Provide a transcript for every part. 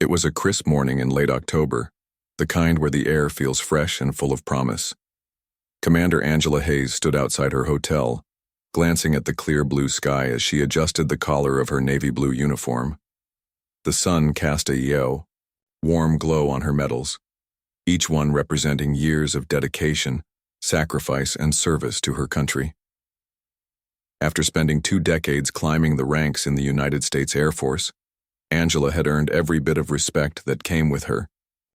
It was a crisp morning in late October, the kind where the air feels fresh and full of promise. Commander Angela Hayes stood outside her hotel, glancing at the clear blue sky as she adjusted the collar of her navy blue uniform. The sun cast a warm glow on her medals, each one representing years of dedication, sacrifice, and service to her country. After spending 2 decades climbing the ranks in the United States Air Force, Angela had earned every bit of respect that came with her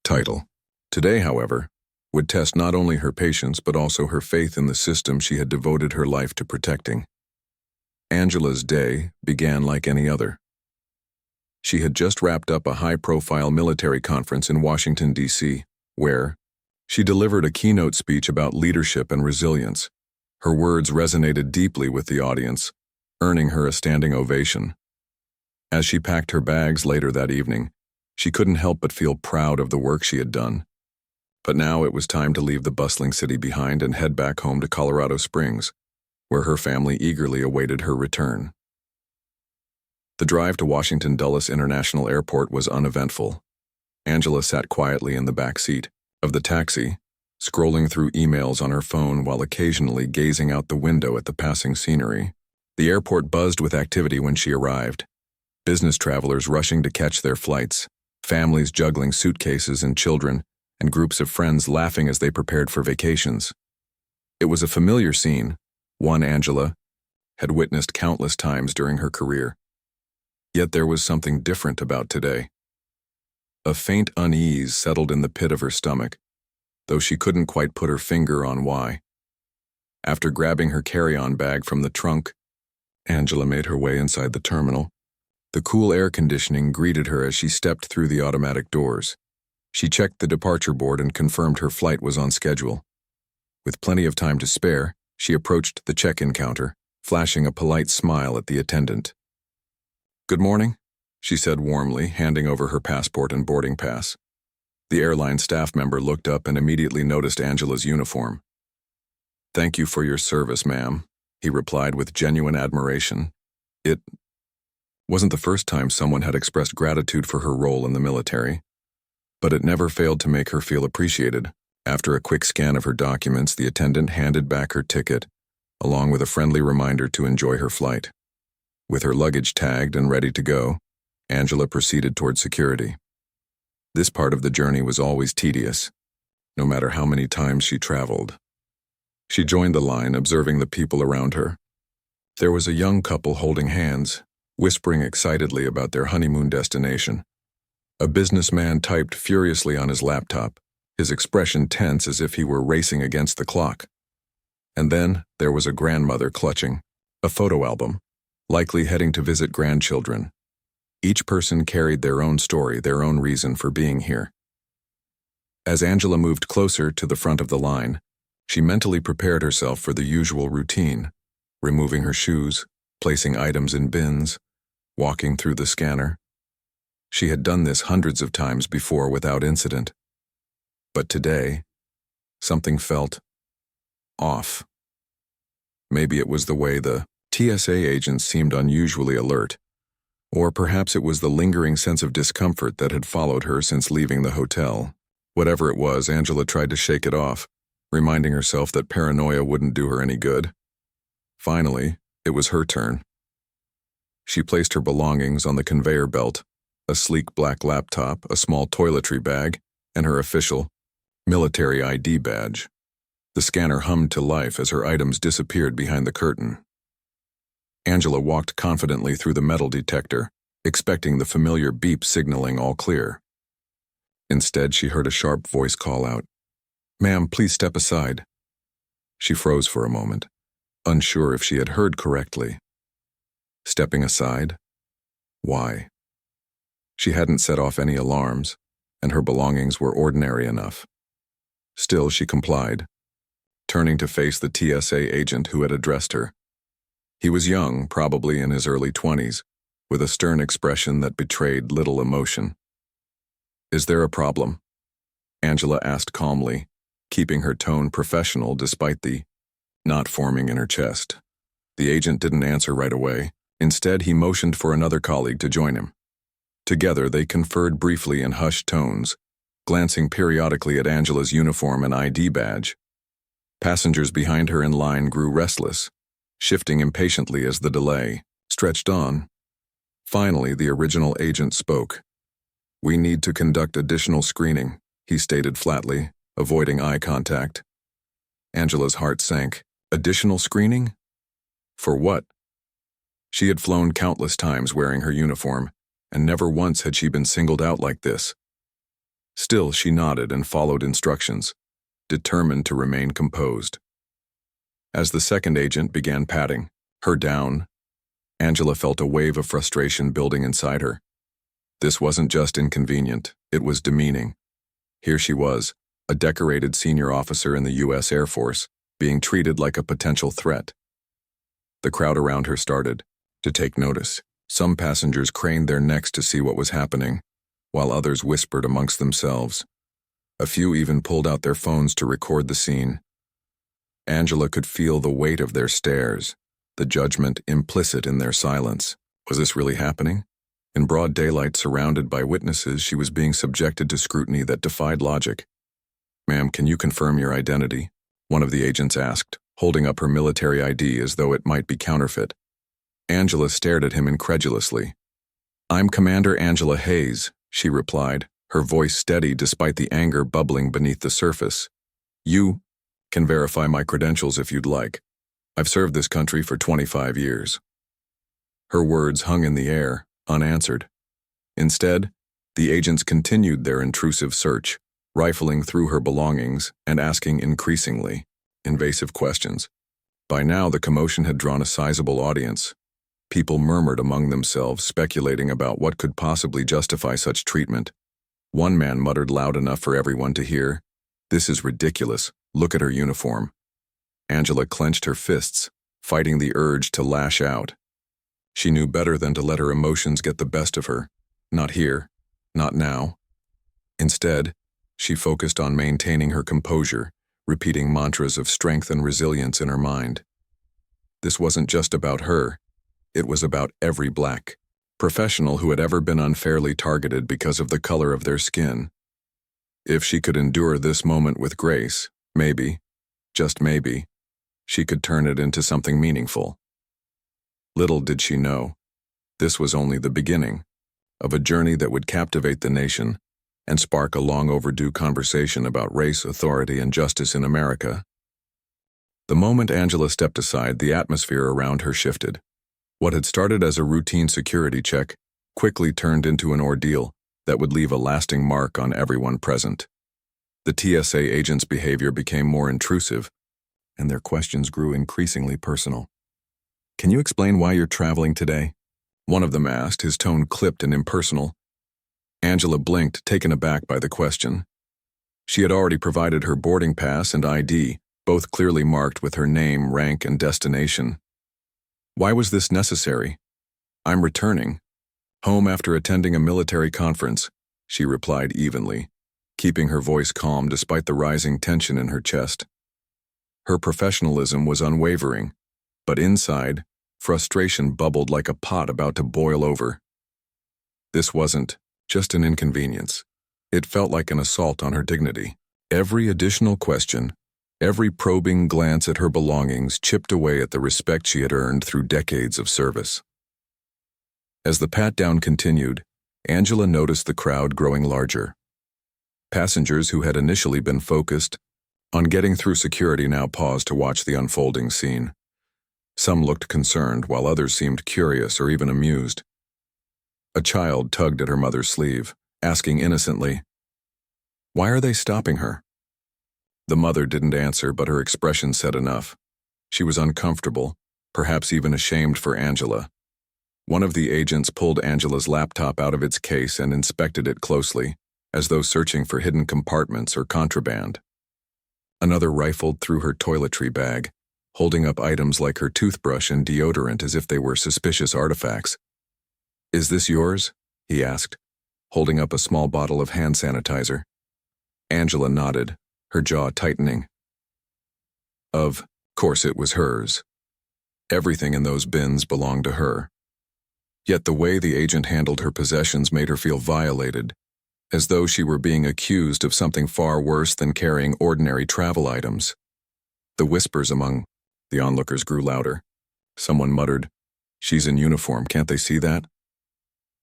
title. Today, however, would test not only her patience but also her faith in the system she had devoted her life to protecting. Angela's day began like any other. She had just wrapped up a high-profile military conference in Washington, D.C., where she delivered a keynote speech about leadership and resilience. Her words resonated deeply with the audience, earning her a standing ovation. As she packed her bags later that evening, she couldn't help but feel proud of the work she had done. But now it was time to leave the bustling city behind and head back home to Colorado Springs, where her family eagerly awaited her return. The drive to Washington Dulles International Airport was uneventful. Angela sat quietly in the back seat of the taxi, scrolling through emails on her phone while occasionally gazing out the window at the passing scenery. The airport buzzed with activity when she arrived. Business travelers rushing to catch their flights, families juggling suitcases and children, and groups of friends laughing as they prepared for vacations. It was a familiar scene, one Angela had witnessed countless times during her career. Yet there was something different about today. A faint unease settled in the pit of her stomach, though she couldn't quite put her finger on why. After grabbing her carry-on bag from the trunk, Angela made her way inside the terminal. The cool air conditioning greeted her as she stepped through the automatic doors. She checked the departure board and confirmed her flight was on schedule. With plenty of time to spare, she approached the check-in counter, flashing a polite smile at the attendant. "Good morning," she said warmly, handing over her passport and boarding pass. The airline staff member looked up and immediately noticed Angela's uniform. "Thank you for your service, ma'am," he replied with genuine admiration. It wasn't the first time someone had expressed gratitude for her role in the military, but it never failed to make her feel appreciated. After a quick scan of her documents, the attendant handed back her ticket, along with a friendly reminder to enjoy her flight. With her luggage tagged and ready to go, Angela proceeded toward security. This part of the journey was always tedious, no matter how many times she traveled. She joined the line, observing the people around her. There was a young couple holding hands, whispering excitedly about their honeymoon destination. A businessman typed furiously on his laptop, his expression tense as if he were racing against the clock. And then there was a grandmother clutching a photo album, likely heading to visit grandchildren. Each person carried their own story, their own reason for being here. As Angela moved closer to the front of the line, she mentally prepared herself for the usual routine, removing her shoes, placing items in bins, walking through the scanner. She had done this hundreds of times before without incident. But today, something felt off. Maybe it was the way the TSA agents seemed unusually alert, or perhaps it was the lingering sense of discomfort that had followed her since leaving the hotel. Whatever it was, Angela tried to shake it off, reminding herself that paranoia wouldn't do her any good. Finally, it was her turn. She placed her belongings on the conveyor belt, a sleek black laptop, a small toiletry bag, and her official military ID badge. The scanner hummed to life as her items disappeared behind the curtain. Angela walked confidently through the metal detector, expecting the familiar beep signaling all clear. Instead, she heard a sharp voice call out, "Ma'am, please step aside." She froze for a moment, unsure if she had heard correctly. Stepping aside? Why? She hadn't set off any alarms, and her belongings were ordinary enough. Still, she complied, turning to face the TSA agent who had addressed her. He was young, probably in his early 20s, with a stern expression that betrayed little emotion. "Is there a problem?" Angela asked calmly, keeping her tone professional despite the knot forming in her chest. The agent didn't answer right away. Instead, he motioned for another colleague to join him. Together, they conferred briefly in hushed tones, glancing periodically at Angela's uniform and ID badge. Passengers behind her in line grew restless, shifting impatiently as the delay stretched on. Finally, the original agent spoke. "We need to conduct additional screening," he stated flatly, avoiding eye contact. Angela's heart sank. Additional screening? For what? She had flown countless times wearing her uniform, and never once had she been singled out like this. Still, she nodded and followed instructions, determined to remain composed. As the second agent began patting her down, Angela felt a wave of frustration building inside her. This wasn't just inconvenient, it was demeaning. Here she was, a decorated senior officer in the U.S. Air Force, being treated like a potential threat. The crowd around her started to take notice. Some passengers craned their necks to see what was happening, while others whispered amongst themselves. A few even pulled out their phones to record the scene. Angela could feel the weight of their stares, the judgment implicit in their silence. Was this really happening? In broad daylight, surrounded by witnesses, she was being subjected to scrutiny that defied logic. "Ma'am, can you confirm your identity?" one of the agents asked, holding up her military ID as though it might be counterfeit. Angela stared at him incredulously. "I'm Commander Angela Hayes," she replied, her voice steady despite the anger bubbling beneath the surface. "You can verify my credentials if you'd like. I've served this country for 25 years. Her words hung in the air, unanswered. Instead, the agents continued their intrusive search, rifling through her belongings and asking increasingly invasive questions. By now, the commotion had drawn a sizable audience. People murmured among themselves, speculating about what could possibly justify such treatment. One man muttered loud enough for everyone to hear, "This is ridiculous. Look at her uniform." Angela clenched her fists, fighting the urge to lash out. She knew better than to let her emotions get the best of her. Not here. Not now. Instead, she focused on maintaining her composure, repeating mantras of strength and resilience in her mind. This wasn't just about her. It was about every black professional who had ever been unfairly targeted because of the color of their skin. If she could endure this moment with grace, maybe, just maybe, she could turn it into something meaningful. Little did she know, this was only the beginning of a journey that would captivate the nation and spark a long overdue conversation about race, authority, and justice in America. The moment Angela stepped aside, the atmosphere around her shifted. What had started as a routine security check quickly turned into an ordeal that would leave a lasting mark on everyone present. The TSA agents' behavior became more intrusive, and their questions grew increasingly personal. "Can you explain why you're traveling today?" one of them asked, his tone clipped and impersonal. Angela blinked, taken aback by the question. She had already provided her boarding pass and ID, both clearly marked with her name, rank, and destination. "Why was this necessary?" "I'm returning home after attending a military conference," she replied evenly, keeping her voice calm despite the rising tension in her chest. Her professionalism was unwavering, but inside, frustration bubbled like a pot about to boil over. This wasn't just an inconvenience. It felt like an assault on her dignity. Every additional question, every probing glance at her belongings chipped away at the respect she had earned through decades of service. As the pat-down continued, Angela noticed the crowd growing larger. Passengers who had initially been focused on getting through security now paused to watch the unfolding scene. Some looked concerned, while others seemed curious or even amused. A child tugged at her mother's sleeve, asking innocently, "Why are they stopping her?" The mother didn't answer, but her expression said enough. She was uncomfortable, perhaps even ashamed for Angela. One of the agents pulled Angela's laptop out of its case and inspected it closely, as though searching for hidden compartments or contraband. Another rifled through her toiletry bag, holding up items like her toothbrush and deodorant as if they were suspicious artifacts. "Is this yours?" he asked, holding up a small bottle of hand sanitizer. Angela nodded, her jaw tightening. Of course it was hers. Everything in those bins belonged to her. Yet the way the agent handled her possessions made her feel violated, as though she were being accused of something far worse than carrying ordinary travel items. The whispers among the onlookers grew louder. Someone muttered, "She's in uniform, can't they see that?"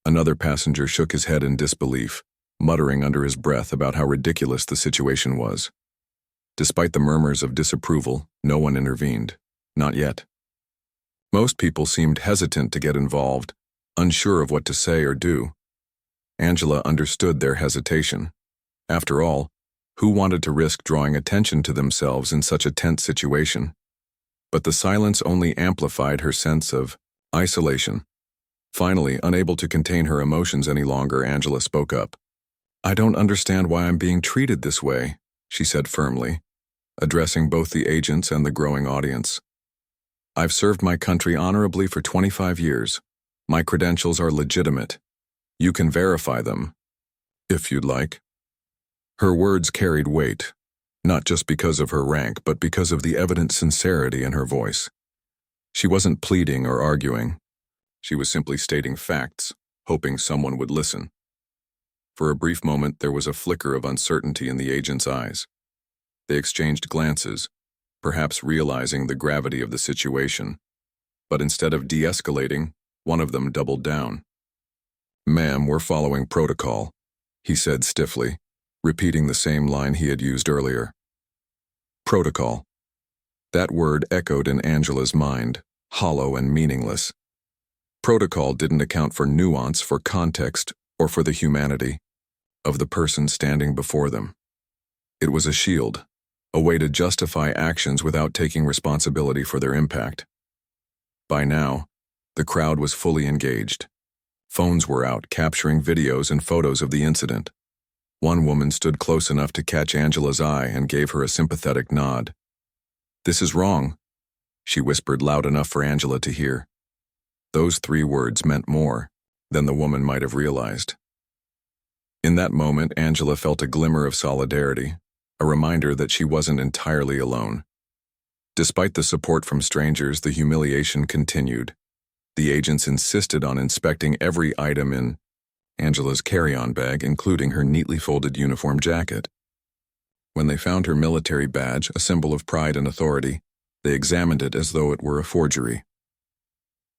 Another passenger shook his head in disbelief, muttering under his breath about how ridiculous the situation was. Despite the murmurs of disapproval, no one intervened. Not yet. Most people seemed hesitant to get involved, unsure of what to say or do. Angela understood their hesitation. After all, who wanted to risk drawing attention to themselves in such a tense situation? But the silence only amplified her sense of isolation. Finally, unable to contain her emotions any longer, Angela spoke up. "I don't understand why I'm being treated this way," she said firmly, addressing both the agents and the growing audience. "I've served my country honorably for 25 years. My credentials are legitimate. You can verify them, if you'd like." Her words carried weight, not just because of her rank, but because of the evident sincerity in her voice. She wasn't pleading or arguing. She was simply stating facts, hoping someone would listen. For a brief moment, there was a flicker of uncertainty in the agent's eyes. They exchanged glances, perhaps realizing the gravity of the situation. But instead of de-escalating, one of them doubled down. "Ma'am, we're following protocol," he said stiffly, repeating the same line he had used earlier. Protocol. That word echoed in Angela's mind, hollow and meaningless. Protocol didn't account for nuance, for context, or for the humanity of the person standing before them. It was a shield, a way to justify actions without taking responsibility for their impact. By now, the crowd was fully engaged. Phones were out, capturing videos and photos of the incident. One woman stood close enough to catch Angela's eye and gave her a sympathetic nod. "This is wrong," she whispered loud enough for Angela to hear. Those 3 words meant more than the woman might have realized. In that moment, Angela felt a glimmer of solidarity, a reminder that she wasn't entirely alone. Despite the support from strangers, the humiliation continued. The agents insisted on inspecting every item in Angela's carry-on bag, including her neatly folded uniform jacket. When they found her military badge, a symbol of pride and authority, they examined it as though it were a forgery.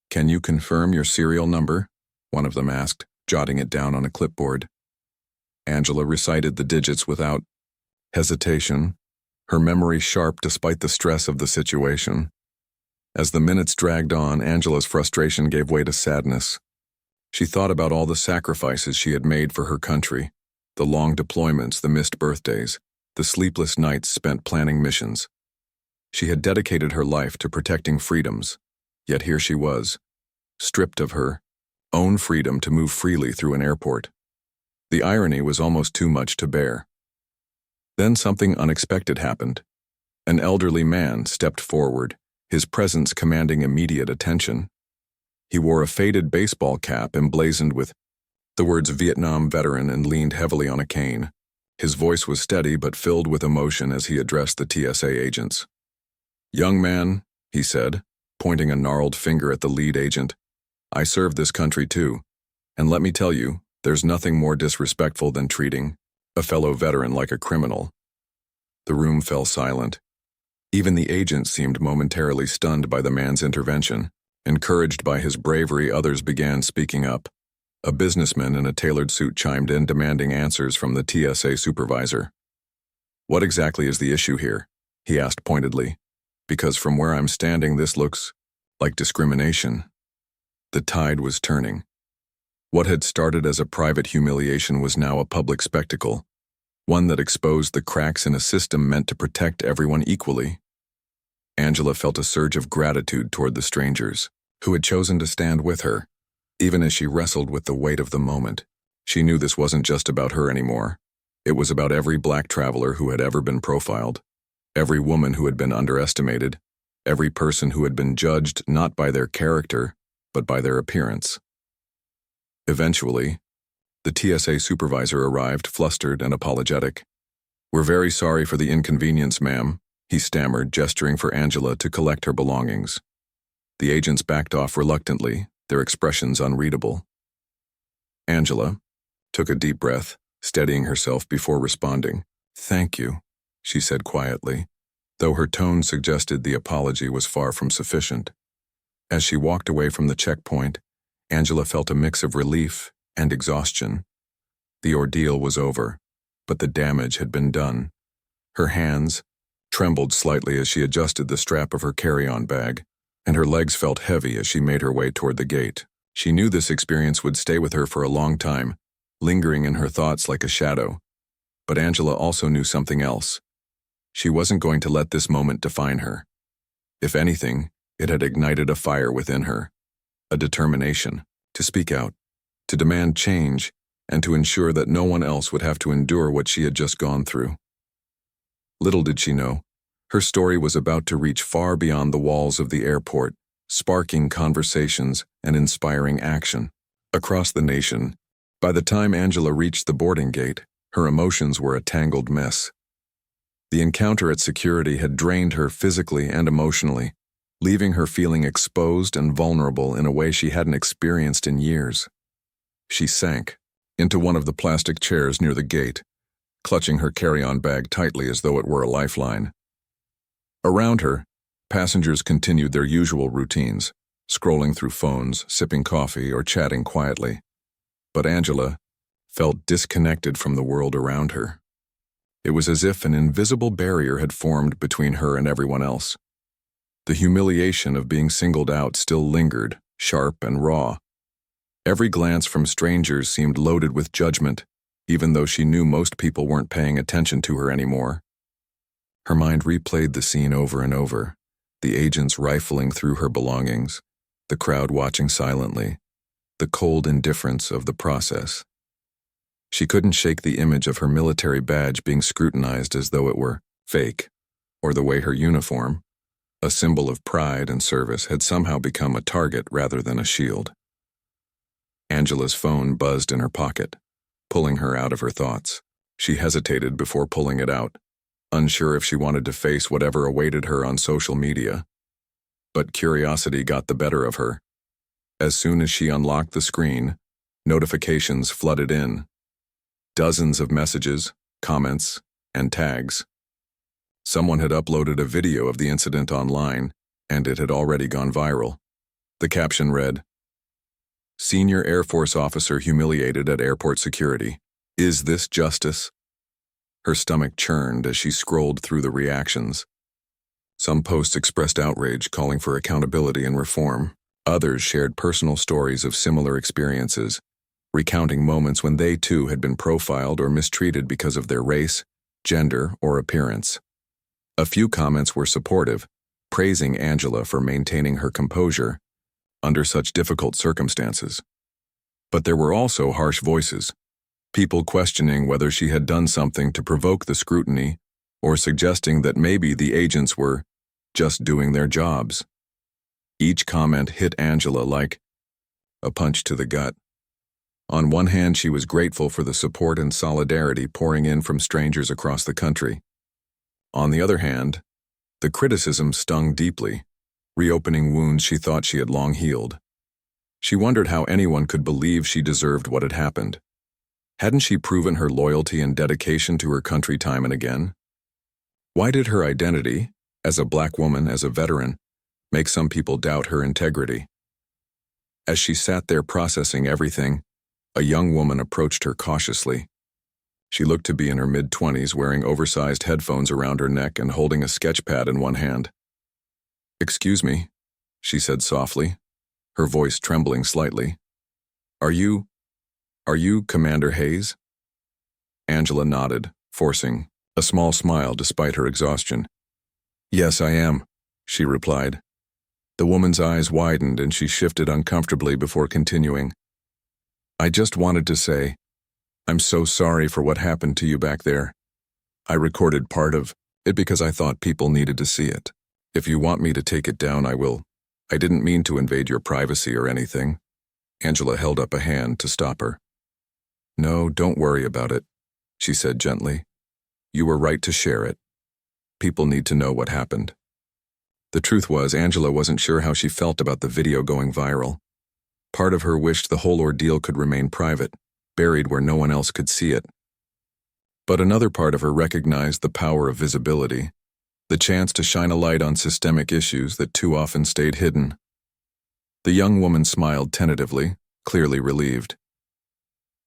"Can you confirm your serial number?" one of them asked, jotting it down on a clipboard. Angela recited the digits without hesitation, her memory sharp despite the stress of the situation. As the minutes dragged on, Angela's frustration gave way to sadness. She thought about all the sacrifices she had made for her country, the long deployments, the missed birthdays, the sleepless nights spent planning missions. She had dedicated her life to protecting freedoms, yet here she was, stripped of her own freedom to move freely through an airport. The irony was almost too much to bear. Then something unexpected happened. An elderly man stepped forward, his presence commanding immediate attention. He wore a faded baseball cap emblazoned with the words Vietnam veteran and leaned heavily on a cane. His voice was steady but filled with emotion as he addressed the TSA agents. "Young man," he said, pointing a gnarled finger at the lead agent, "I serve this country too, and let me tell you, there's nothing more disrespectful than treating a fellow veteran like a criminal." The room fell silent. Even the agent seemed momentarily stunned by the man's intervention. Encouraged by his bravery, others began speaking up. A businessman in a tailored suit chimed in, demanding answers from the TSA supervisor. "What exactly is the issue here?" he asked pointedly. "Because from where I'm standing, this looks like discrimination." The tide was turning. What had started as a private humiliation was now a public spectacle, one that exposed the cracks in a system meant to protect everyone equally. Angela felt a surge of gratitude toward the strangers who had chosen to stand with her. Even as she wrestled with the weight of the moment, she knew this wasn't just about her anymore. It was about every black traveler who had ever been profiled, every woman who had been underestimated, every person who had been judged not by their character, but by their appearance. Eventually, the TSA supervisor arrived, flustered and apologetic. "We're very sorry for the inconvenience, ma'am," he stammered, gesturing for Angela to collect her belongings. The agents backed off reluctantly, their expressions unreadable. Angela took a deep breath, steadying herself before responding. "Thank you," she said quietly, though her tone suggested the apology was far from sufficient. As she walked away from the checkpoint, Angela felt a mix of relief and exhaustion. The ordeal was over, but the damage had been done. Her hands trembled slightly as she adjusted the strap of her carry-on bag, and her legs felt heavy as she made her way toward the gate. She knew this experience would stay with her for a long time, lingering in her thoughts like a shadow. But Angela also knew something else. She wasn't going to let this moment define her. If anything, it had ignited a fire within her, a determination to speak out, to demand change, and to ensure that no one else would have to endure what she had just gone through. Little did she know, her story was about to reach far beyond the walls of the airport, sparking conversations and inspiring action. Across the nation, by the time Angela reached the boarding gate, her emotions were a tangled mess. The encounter at security had drained her physically and emotionally, leaving her feeling exposed and vulnerable in a way she hadn't experienced in years. She sank into one of the plastic chairs near the gate, clutching her carry-on bag tightly as though it were a lifeline. Around her, passengers continued their usual routines, scrolling through phones, sipping coffee, or chatting quietly. But Angela felt disconnected from the world around her. It was as if an invisible barrier had formed between her and everyone else. The humiliation of being singled out still lingered, sharp and raw. Every glance from strangers seemed loaded with judgment, even though she knew most people weren't paying attention to her anymore. Her mind replayed the scene over and over, the agents rifling through her belongings, the crowd watching silently, the cold indifference of the process. She couldn't shake the image of her military badge being scrutinized as though it were fake, or the way her uniform, a symbol of pride and service, had somehow become a target rather than a shield. Angela's phone buzzed in her pocket, pulling her out of her thoughts. She hesitated before pulling it out, unsure if she wanted to face whatever awaited her on social media. But curiosity got the better of her. As soon as she unlocked the screen, notifications flooded in. Dozens of messages, comments, and tags. Someone had uploaded a video of the incident online, and it had already gone viral. The caption read, "Senior Air Force officer humiliated at airport security. Is this justice?" Her stomach churned as she scrolled through the reactions. Some posts expressed outrage, calling for accountability and reform. Others shared personal stories of similar experiences, recounting moments when they too had been profiled or mistreated because of their race, gender, or appearance. A few comments were supportive, praising Angela for maintaining her composure under such difficult circumstances. But there were also harsh voices, people questioning whether she had done something to provoke the scrutiny or suggesting that maybe the agents were just doing their jobs. Each comment hit Angela like a punch to the gut. On one hand, she was grateful for the support and solidarity pouring in from strangers across the country. On the other hand, the criticism stung deeply, reopening wounds she thought she had long healed. She wondered how anyone could believe she deserved what had happened. Hadn't she proven her loyalty and dedication to her country time and again? Why did her identity, as a black woman, as a veteran, make some people doubt her integrity? As she sat there processing everything, a young woman approached her cautiously. She looked to be in her mid-20s, wearing oversized headphones around her neck and holding a sketch pad in one hand. "Excuse me," she said softly, her voice trembling slightly. Are you Commander Hayes?" Angela nodded, forcing a small smile despite her exhaustion. "Yes, I am," she replied. The woman's eyes widened and she shifted uncomfortably before continuing. "I just wanted to say, I'm so sorry for what happened to you back there. I recorded part of it because I thought people needed to see it. If you want me to take it down, I will. I didn't mean to invade your privacy or anything." Angela held up a hand to stop her. "No, don't worry about it," she said gently. "You were right to share it. People need to know what happened." The truth was, Angela wasn't sure how she felt about the video going viral. Part of her wished the whole ordeal could remain private, buried where no one else could see it. But another part of her recognized the power of visibility, the chance to shine a light on systemic issues that too often stayed hidden. The young woman smiled tentatively, clearly relieved.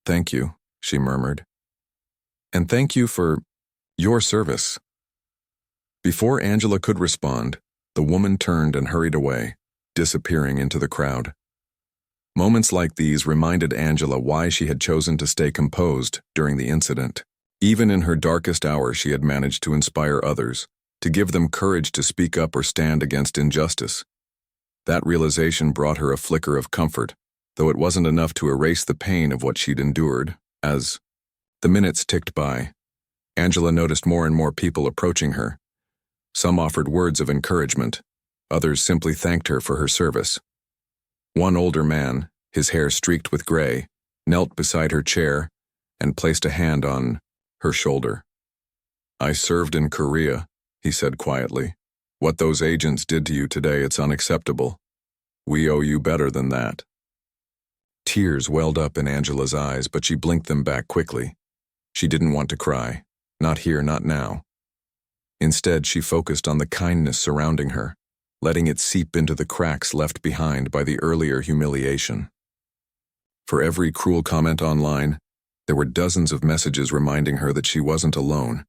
"Thank you," she murmured. "And thank you for your service." Before Angela could respond, the woman turned and hurried away, disappearing into the crowd. Moments like these reminded Angela why she had chosen to stay composed during the incident. Even in her darkest hour, she had managed to inspire others, to give them courage to speak up or stand against injustice. That realization brought her a flicker of comfort, though it wasn't enough to erase the pain of what she'd endured. As the minutes ticked by, Angela noticed more and more people approaching her. Some offered words of encouragement, others simply thanked her for her service. One older man, his hair streaked with gray, knelt beside her chair and placed a hand on her shoulder. "I served in Korea," he said quietly. "What those agents did to you today, it's unacceptable. We owe you better than that." Tears welled up in Angela's eyes, but she blinked them back quickly. She didn't want to cry. Not here, not now. Instead, she focused on the kindness surrounding her, letting it seep into the cracks left behind by the earlier humiliation. For every cruel comment online, there were dozens of messages reminding her that she wasn't alone.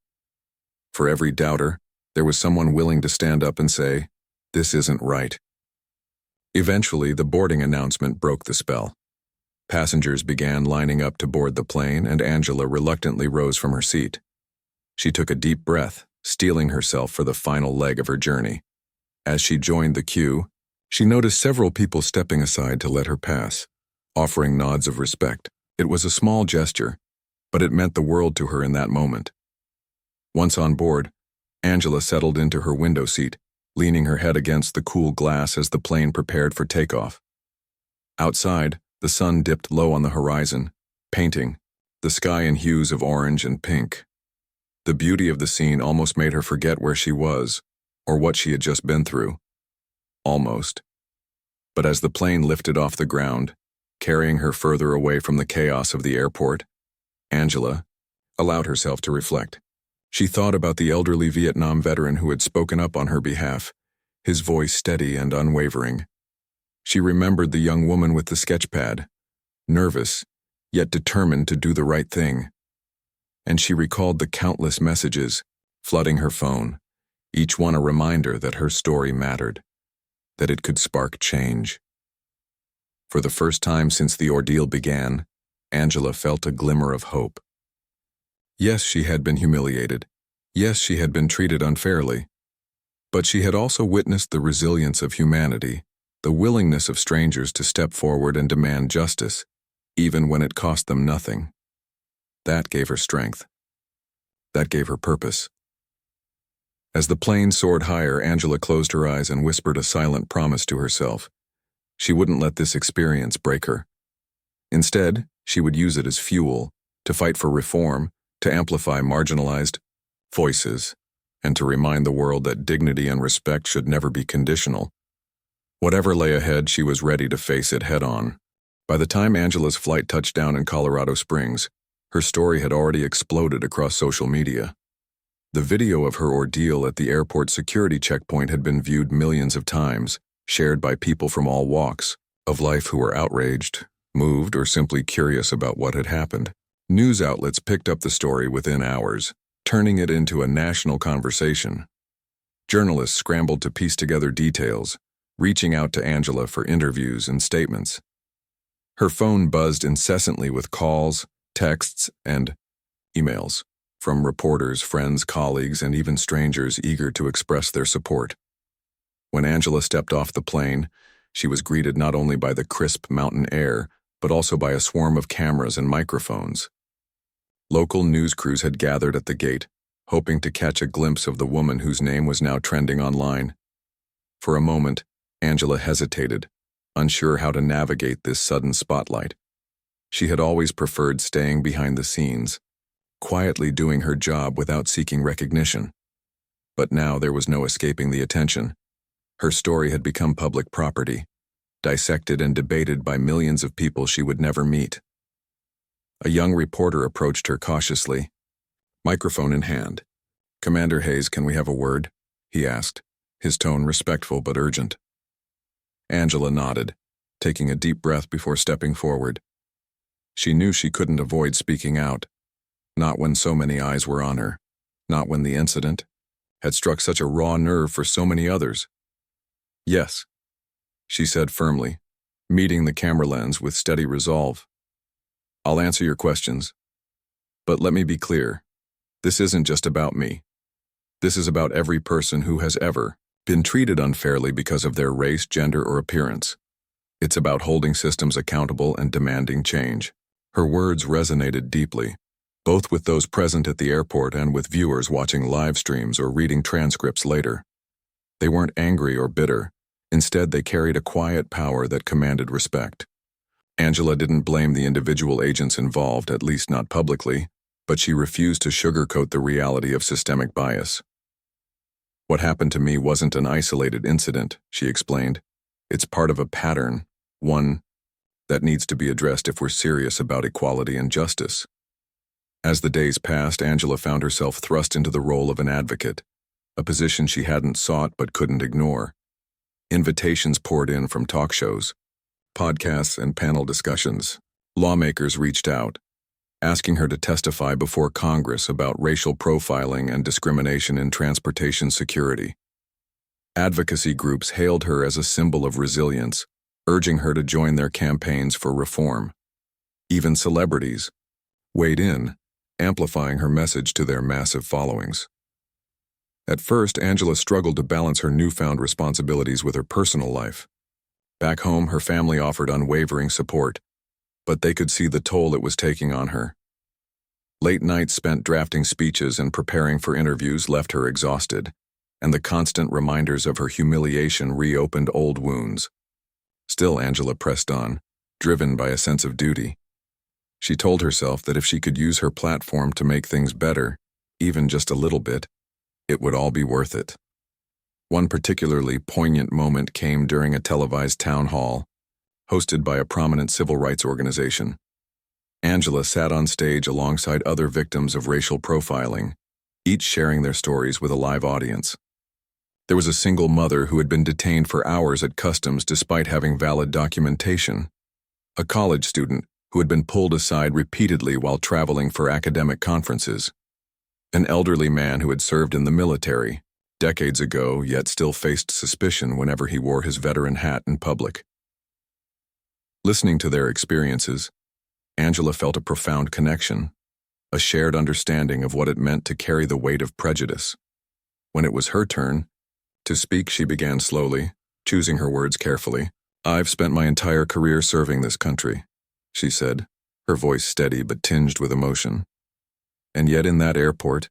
For every doubter, there was someone willing to stand up and say, "This isn't right." Eventually, the boarding announcement broke the spell. Passengers began lining up to board the plane, and Angela reluctantly rose from her seat. She took a deep breath, steeling herself for the final leg of her journey. As she joined the queue, she noticed several people stepping aside to let her pass, offering nods of respect. It was a small gesture, but it meant the world to her in that moment. Once on board, Angela settled into her window seat, leaning her head against the cool glass as the plane prepared for takeoff. Outside, the sun dipped low on the horizon, painting the sky in hues of orange and pink. The beauty of the scene almost made her forget where she was, or what she had just been through. Almost. But as the plane lifted off the ground, carrying her further away from the chaos of the airport, Angela allowed herself to reflect. She thought about the elderly Vietnam veteran who had spoken up on her behalf, his voice steady and unwavering. She remembered the young woman with the sketchpad, nervous, yet determined to do the right thing. And she recalled the countless messages flooding her phone, each one a reminder that her story mattered, that it could spark change. For the first time since the ordeal began, Angela felt a glimmer of hope. Yes, she had been humiliated. Yes, she had been treated unfairly. But she had also witnessed the resilience of humanity, the willingness of strangers to step forward and demand justice, even when it cost them nothing. That gave her strength. That gave her purpose. As the plane soared higher, Angela closed her eyes and whispered a silent promise to herself. She wouldn't let this experience break her. Instead, she would use it as fuel, to fight for reform, to amplify marginalized voices, and to remind the world that dignity and respect should never be conditional. Whatever lay ahead, she was ready to face it head-on. By the time Angela's flight touched down in Colorado Springs, her story had already exploded across social media. The video of her ordeal at the airport security checkpoint had been viewed millions of times, shared by people from all walks of life who were outraged, moved, or simply curious about what had happened. News outlets picked up the story within hours, turning it into a national conversation. Journalists scrambled to piece together details, reaching out to Angela for interviews and statements. Her phone buzzed incessantly with calls, texts, and emails from reporters, friends, colleagues, and even strangers eager to express their support. When Angela stepped off the plane, she was greeted not only by the crisp mountain air, but also by a swarm of cameras and microphones. Local news crews had gathered at the gate, hoping to catch a glimpse of the woman whose name was now trending online. For a moment, Angela hesitated, unsure how to navigate this sudden spotlight. She had always preferred staying behind the scenes, quietly doing her job without seeking recognition. But now there was no escaping the attention. Her story had become public property, dissected and debated by millions of people she would never meet. A young reporter approached her cautiously, microphone in hand. "Commander Hayes, can we have a word?" he asked, his tone respectful but urgent. Angela nodded, taking a deep breath before stepping forward. She knew she couldn't avoid speaking out, not when so many eyes were on her, not when the incident had struck such a raw nerve for so many others. "Yes," she said firmly, meeting the camera lens with steady resolve. "I'll answer your questions. But let me be clear, this isn't just about me. This is about every person who has ever been treated unfairly because of their race, gender, or appearance. It's about holding systems accountable and demanding change." Her words resonated deeply, both with those present at the airport and with viewers watching live streams or reading transcripts later. They weren't angry or bitter. Instead, they carried a quiet power that commanded respect. Angela didn't blame the individual agents involved, at least not publicly, but she refused to sugarcoat the reality of systemic bias. "What happened to me wasn't an isolated incident," she explained. "It's part of a pattern, one that needs to be addressed if we're serious about equality and justice." As the days passed, Angela found herself thrust into the role of an advocate, a position she hadn't sought but couldn't ignore. Invitations poured in from talk shows, podcasts, and panel discussions. Lawmakers reached out, asking her to testify before Congress about racial profiling and discrimination in transportation security. Advocacy groups hailed her as a symbol of resilience, urging her to join their campaigns for reform. Even celebrities weighed in, amplifying her message to their massive followings. At first, Angela struggled to balance her newfound responsibilities with her personal life. Back home, her family offered unwavering support, but they could see the toll it was taking on her. Late nights spent drafting speeches and preparing for interviews left her exhausted, and the constant reminders of her humiliation reopened old wounds. Still, Angela pressed on, driven by a sense of duty. She told herself that if she could use her platform to make things better, even just a little bit, it would all be worth it. One particularly poignant moment came during a televised town hall, hosted by a prominent civil rights organization. Angela sat on stage alongside other victims of racial profiling, each sharing their stories with a live audience. There was a single mother who had been detained for hours at customs despite having valid documentation, a college student who had been pulled aside repeatedly while traveling for academic conferences, an elderly man who had served in the military decades ago yet still faced suspicion whenever he wore his veteran hat in public. Listening to their experiences, Angela felt a profound connection, a shared understanding of what it meant to carry the weight of prejudice. When it was her turn to speak, she began slowly, choosing her words carefully. "I've spent my entire career serving this country," she said, her voice steady but tinged with emotion. "And yet in that airport,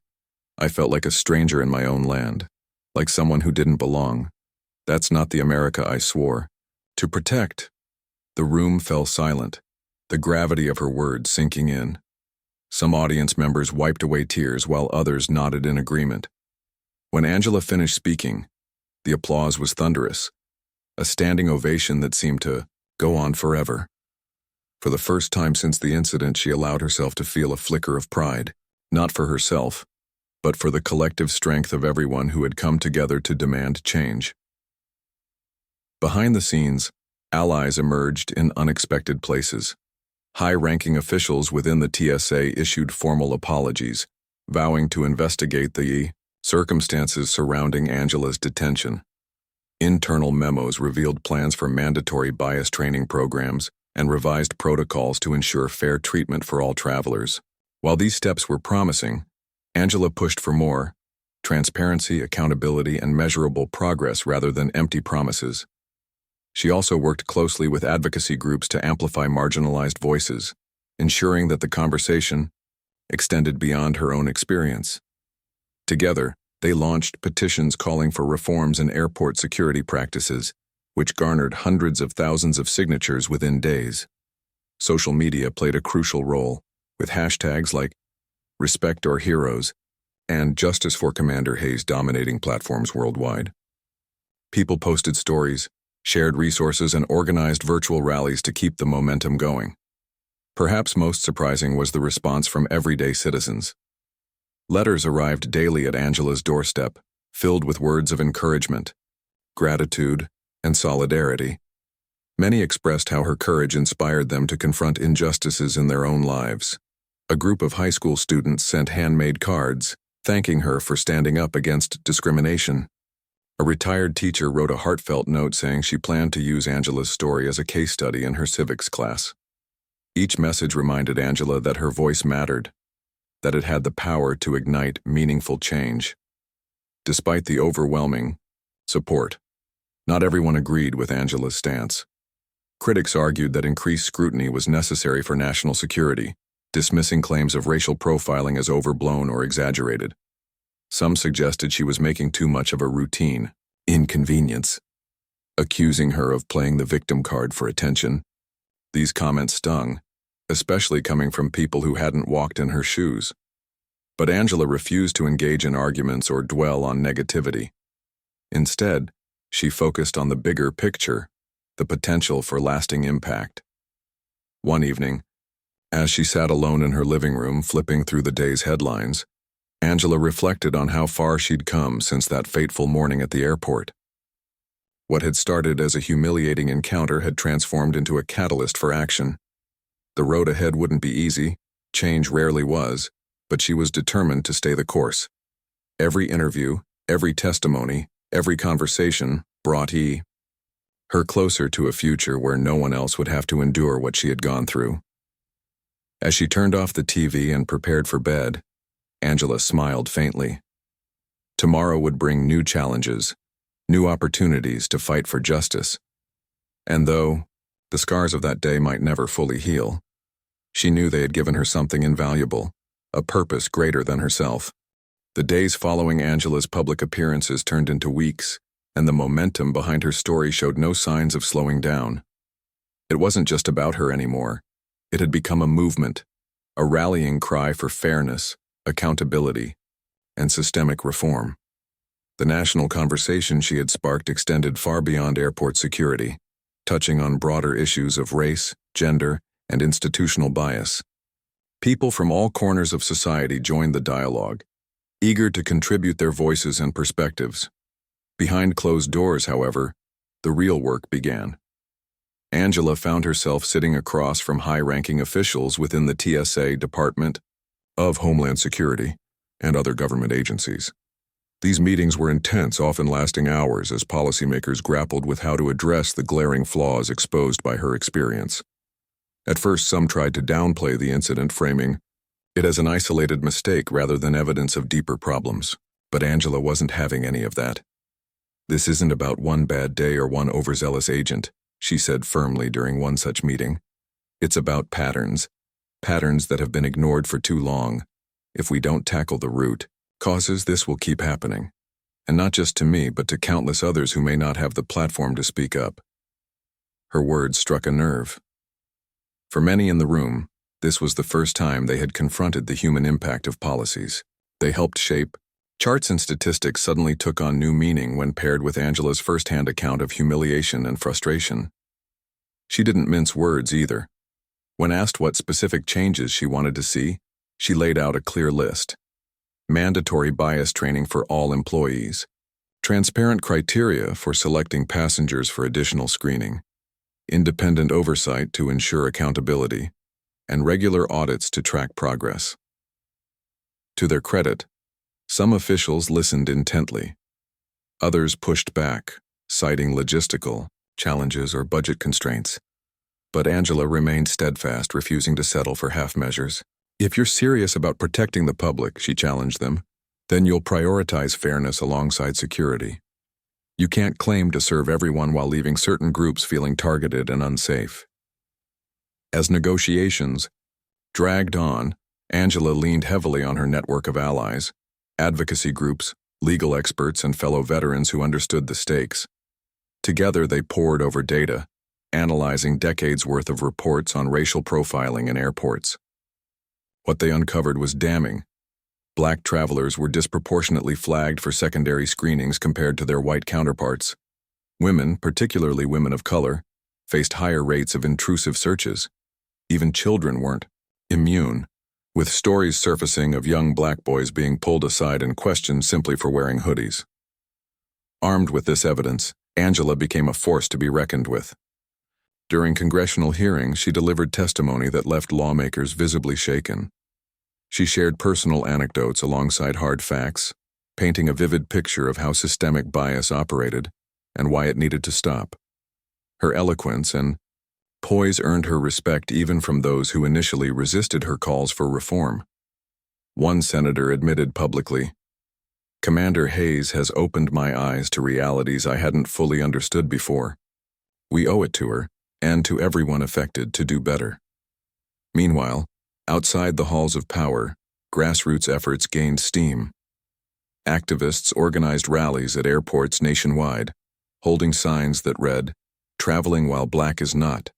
I felt like a stranger in my own land, like someone who didn't belong. That's not the America I swore to protect." The room fell silent, the gravity of her words sinking in. Some audience members wiped away tears while others nodded in agreement. When Angela finished speaking, the applause was thunderous, a standing ovation that seemed to go on forever. For the first time since the incident, she allowed herself to feel a flicker of pride, not for herself, but for the collective strength of everyone who had come together to demand change. Behind the scenes, allies emerged in unexpected places. High-ranking officials within the TSA issued formal apologies, vowing to investigate the circumstances surrounding Angela's detention. Internal memos revealed plans for mandatory bias training programs and revised protocols to ensure fair treatment for all travelers. While these steps were promising, Angela pushed for more transparency, accountability, and measurable progress rather than empty promises. She also worked closely with advocacy groups to amplify marginalized voices, ensuring that the conversation extended beyond her own experience. Together, they launched petitions calling for reforms in airport security practices, which garnered hundreds of thousands of signatures within days. Social media played a crucial role, with hashtags like Respect Our Heroes and Justice for Commander Hayes dominating platforms worldwide. People posted stories, shared resources, and organized virtual rallies to keep the momentum going. Perhaps most surprising was the response from everyday citizens. Letters arrived daily at Angela's doorstep, filled with words of encouragement, gratitude, and solidarity. Many expressed how her courage inspired them to confront injustices in their own lives. A group of high school students sent handmade cards, thanking her for standing up against discrimination. A retired teacher wrote a heartfelt note saying she planned to use Angela's story as a case study in her civics class. Each message reminded Angela that her voice mattered, that it had the power to ignite meaningful change. Despite the overwhelming support, not everyone agreed with Angela's stance. Critics argued that increased scrutiny was necessary for national security, dismissing claims of racial profiling as overblown or exaggerated. Some suggested she was making too much of a routine inconvenience, accusing her of playing the victim card for attention. These comments stung, especially coming from people who hadn't walked in her shoes. But Angela refused to engage in arguments or dwell on negativity. Instead, she focused on the bigger picture, the potential for lasting impact. One evening, as she sat alone in her living room flipping through the day's headlines, Angela reflected on how far she'd come since that fateful morning at the airport. What had started as a humiliating encounter had transformed into a catalyst for action. The road ahead wouldn't be easy, change rarely was, but she was determined to stay the course. Every interview, every testimony, every conversation brought her closer to a future where no one else would have to endure what she had gone through. As she turned off the TV and prepared for bed, Angela smiled faintly. Tomorrow would bring new challenges, new opportunities to fight for justice. And though the scars of that day might never fully heal, she knew they had given her something invaluable, a purpose greater than herself. The days following Angela's public appearances turned into weeks, and the momentum behind her story showed no signs of slowing down. It wasn't just about her anymore. It had become a movement, a rallying cry for fairness, accountability, and systemic reform. The national conversation she had sparked extended far beyond airport security, touching on broader issues of race, gender, and institutional bias. People from all corners of society joined the dialogue, eager to contribute their voices and perspectives. Behind closed doors, however, the real work began. Angela found herself sitting across from high-ranking officials within the TSA Department of Homeland Security and other government agencies. These meetings were intense, often lasting hours, as policymakers grappled with how to address the glaring flaws exposed by her experience. At first, some tried to downplay the incident, framing it as an isolated mistake rather than evidence of deeper problems. But Angela wasn't having any of that. "This isn't about one bad day or one overzealous agent," she said firmly during one such meeting. "It's about patterns that have been ignored for too long. If we don't tackle the root causes, this will keep happening. And not just to me, but to countless others who may not have the platform to speak up." Her words struck a nerve. For many in the room, this was the first time they had confronted the human impact of policies they helped shape. Charts and statistics suddenly took on new meaning when paired with Angela's firsthand account of humiliation and frustration. She didn't mince words either. When asked what specific changes she wanted to see, she laid out a clear list. Mandatory bias training for all employees, transparent criteria for selecting passengers for additional screening, independent oversight to ensure accountability, and regular audits to track progress. To their credit, some officials listened intently. Others pushed back, citing logistical challenges or budget constraints. But Angela remained steadfast, refusing to settle for half measures. "If you're serious about protecting the public," she challenged them, "then you'll prioritize fairness alongside security. You can't claim to serve everyone while leaving certain groups feeling targeted and unsafe." As negotiations dragged on, Angela leaned heavily on her network of allies, advocacy groups, legal experts, and fellow veterans who understood the stakes. Together they pored over data, analyzing decades' worth of reports on racial profiling in airports. What they uncovered was damning. Black travelers were disproportionately flagged for secondary screenings compared to their white counterparts. Women, particularly women of color, faced higher rates of intrusive searches. Even children weren't immune, with stories surfacing of young black boys being pulled aside and questioned simply for wearing hoodies. Armed with this evidence, Angela became a force to be reckoned with. During congressional hearings, she delivered testimony that left lawmakers visibly shaken. She shared personal anecdotes alongside hard facts, painting a vivid picture of how systemic bias operated and why it needed to stop. Her eloquence and poise earned her respect even from those who initially resisted her calls for reform. One senator admitted publicly, "Commander Hayes has opened my eyes to realities I hadn't fully understood before. We owe it to her, and to everyone affected, to do better." Meanwhile, outside the halls of power, grassroots efforts gained steam. Activists organized rallies at airports nationwide, holding signs that read, "Traveling while black is not.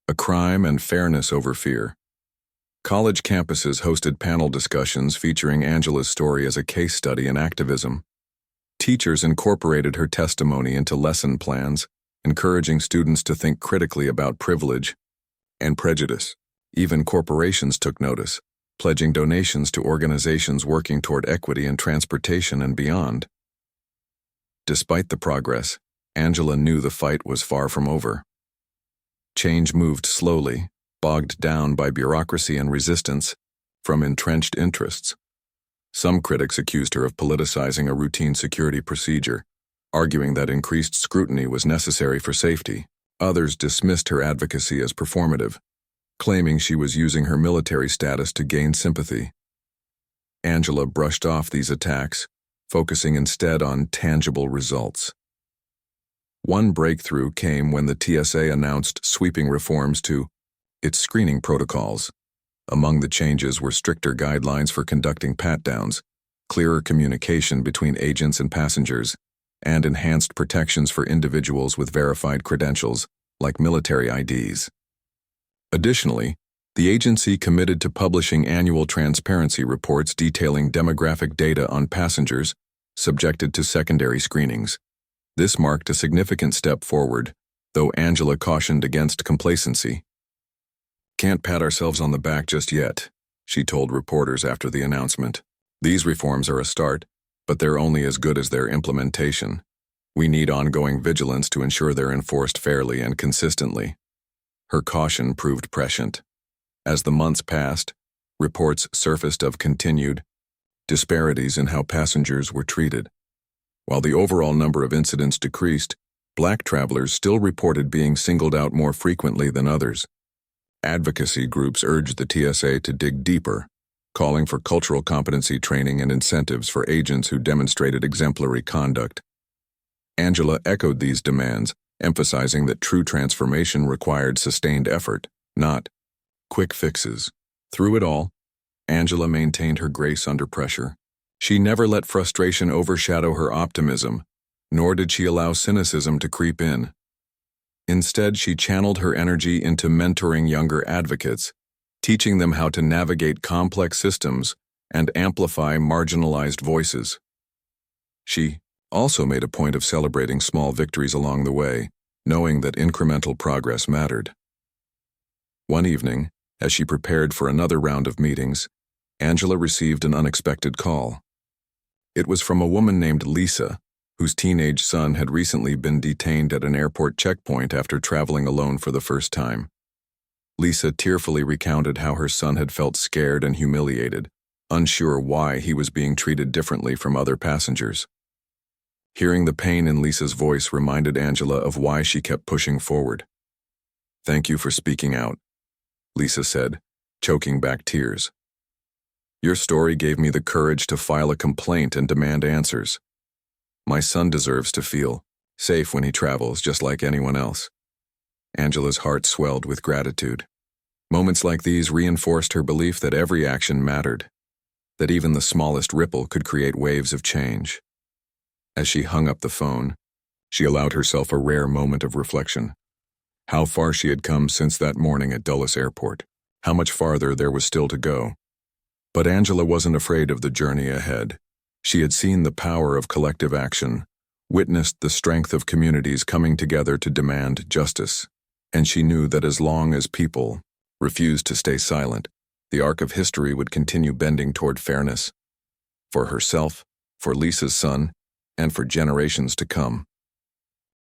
A crime and fairness over fear." College campuses hosted panel discussions featuring Angela's story as a case study in activism. Teachers incorporated her testimony into lesson plans, encouraging students to think critically about privilege and prejudice. Even corporations took notice, pledging donations to organizations working toward equity in transportation and beyond. Despite the progress, Angela knew the fight was far from over. Change moved slowly, bogged down by bureaucracy and resistance from entrenched interests. Some critics accused her of politicizing a routine security procedure, arguing that increased scrutiny was necessary for safety. Others dismissed her advocacy as performative, claiming she was using her military status to gain sympathy. Angela brushed off these attacks, focusing instead on tangible results. One breakthrough came when the TSA announced sweeping reforms to its screening protocols. Among the changes were stricter guidelines for conducting pat-downs, clearer communication between agents and passengers, and enhanced protections for individuals with verified credentials, like military IDs. Additionally, the agency committed to publishing annual transparency reports detailing demographic data on passengers subjected to secondary screenings. This marked a significant step forward, though Angela cautioned against complacency. "Can't pat ourselves on the back just yet," she told reporters after the announcement. "These reforms are a start, but they're only as good as their implementation. We need ongoing vigilance to ensure they're enforced fairly and consistently." Her caution proved prescient. As the months passed, reports surfaced of continued disparities in how passengers were treated. While the overall number of incidents decreased, black travelers still reported being singled out more frequently than others. Advocacy groups urged the TSA to dig deeper, calling for cultural competency training and incentives for agents who demonstrated exemplary conduct. Angela echoed these demands, emphasizing that true transformation required sustained effort, not quick fixes. Through it all, Angela maintained her grace under pressure. She never let frustration overshadow her optimism, nor did she allow cynicism to creep in. Instead, she channeled her energy into mentoring younger advocates, teaching them how to navigate complex systems and amplify marginalized voices. She also made a point of celebrating small victories along the way, knowing that incremental progress mattered. One evening, as she prepared for another round of meetings, Angela received an unexpected call. It was from a woman named Lisa, whose teenage son had recently been detained at an airport checkpoint after traveling alone for the first time. Lisa tearfully recounted how her son had felt scared and humiliated, unsure why he was being treated differently from other passengers. Hearing the pain in Lisa's voice reminded Angela of why she kept pushing forward. "Thank you for speaking out," Lisa said, choking back tears. "Your story gave me the courage to file a complaint and demand answers. My son deserves to feel safe when he travels, just like anyone else." Angela's heart swelled with gratitude. Moments like these reinforced her belief that every action mattered, that even the smallest ripple could create waves of change. As she hung up the phone, she allowed herself a rare moment of reflection. How far she had come since that morning at Dulles Airport, how much farther there was still to go. But Angela wasn't afraid of the journey ahead. She had seen the power of collective action, witnessed the strength of communities coming together to demand justice, and she knew that as long as people refused to stay silent, the arc of history would continue bending toward fairness, for herself, for Lisa's son, and for generations to come.